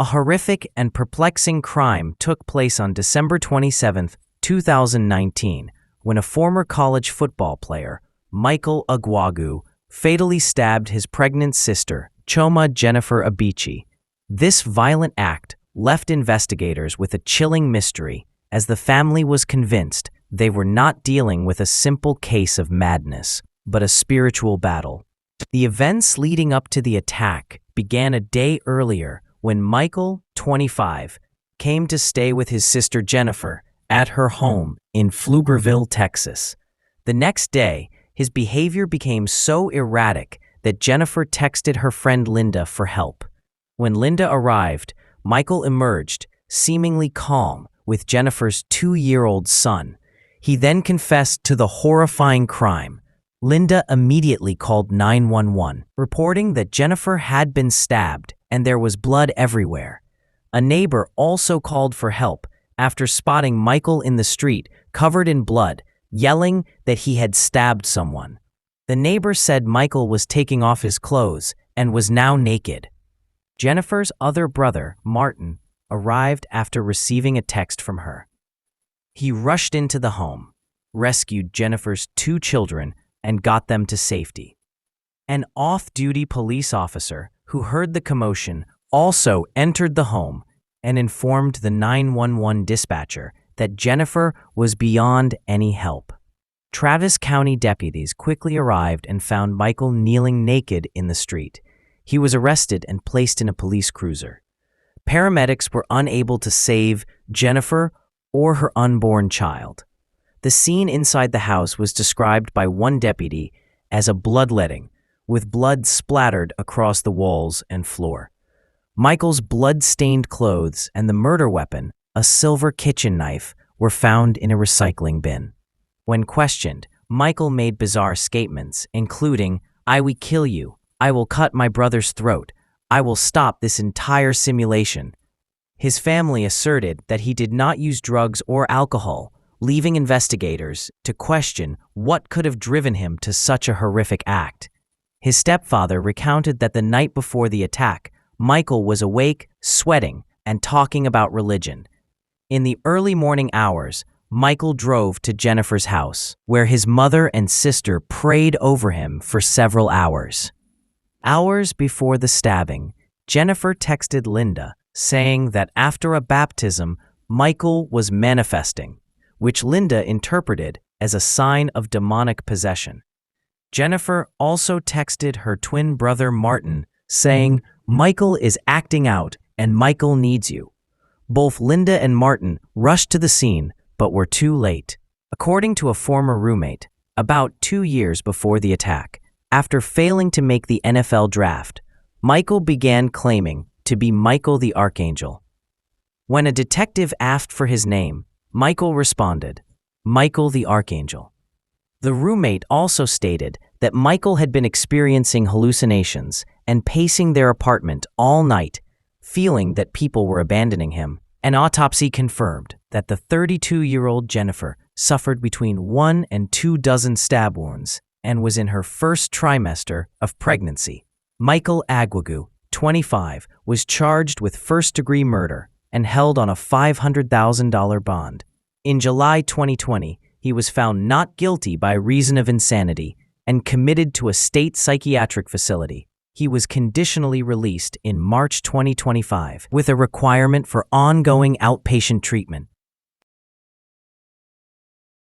A horrific and perplexing crime took place on December 27, 2019, when a former college football player, Michael Egwuagu, fatally stabbed his pregnant sister, Choma Jennifer Abichi. This violent act left investigators with a chilling mystery, as the family was convinced they were not dealing with a simple case of madness, but a spiritual battle. The events leading up to the attack began a day earlier when Michael, 25, came to stay with his sister Jennifer at her home in Pflugerville, Texas. The next day, his behavior became so erratic that Jennifer texted her friend Linda for help. When Linda arrived, Michael emerged, seemingly calm, with Jennifer's 2-year-old son. He then confessed to the horrifying crime. Linda immediately called 911, reporting that Jennifer had been stabbed and there was blood everywhere. A neighbor also called for help after spotting Michael in the street, covered in blood, yelling that he had stabbed someone. The neighbor said Michael was taking off his clothes and was now naked. Jennifer's other brother, Martin, arrived after receiving a text from her. He rushed into the home, rescued Jennifer's 2 children, and got them to safety. An off-duty police officer who heard the commotion also entered the home and informed the 911 dispatcher that Jennifer was beyond any help. Travis County deputies quickly arrived and found Michael kneeling naked in the street. He was arrested and placed in a police cruiser. Paramedics were unable to save Jennifer or her unborn child. The scene inside the house was described by one deputy as a bloodletting, with blood splattered across the walls and floor. Michael's blood-stained clothes and the murder weapon, a silver kitchen knife, were found in a recycling bin. When questioned, Michael made bizarre statements, including, "I will kill you. I will cut my brother's throat. I will stop this entire simulation." His family asserted that he did not use drugs or alcohol, leaving investigators to question what could have driven him to such a horrific act. His stepfather recounted that the night before the attack, Michael was awake, sweating, and talking about religion. In the early morning hours, Michael drove to Jennifer's house, where his mother and sister prayed over him for several hours. Hours before the stabbing, Jennifer texted Linda, saying that after a baptism, Michael was manifesting, which Linda interpreted as a sign of demonic possession. Jennifer also texted her twin brother Martin, saying, "Michael is acting out and Michael needs you." Both Linda and Martin rushed to the scene, but were too late. According to a former roommate, about 2 years before the attack, after failing to make the NFL draft, Michael began claiming to be Michael the Archangel. When a detective asked for his name, Michael responded, "Michael the Archangel." The roommate also stated that Michael had been experiencing hallucinations and pacing their apartment all night, feeling that people were abandoning him. An autopsy confirmed that the 32-year-old Jennifer suffered between 1 and 2 dozen stab wounds and was in her first trimester of pregnancy. Michael Egwuagu, 25, was charged with first-degree murder and held on a $500,000 bond. In July 2020, he was found not guilty by reason of insanity and committed to a state psychiatric facility. He was conditionally released in March 2025 with a requirement for ongoing outpatient treatment.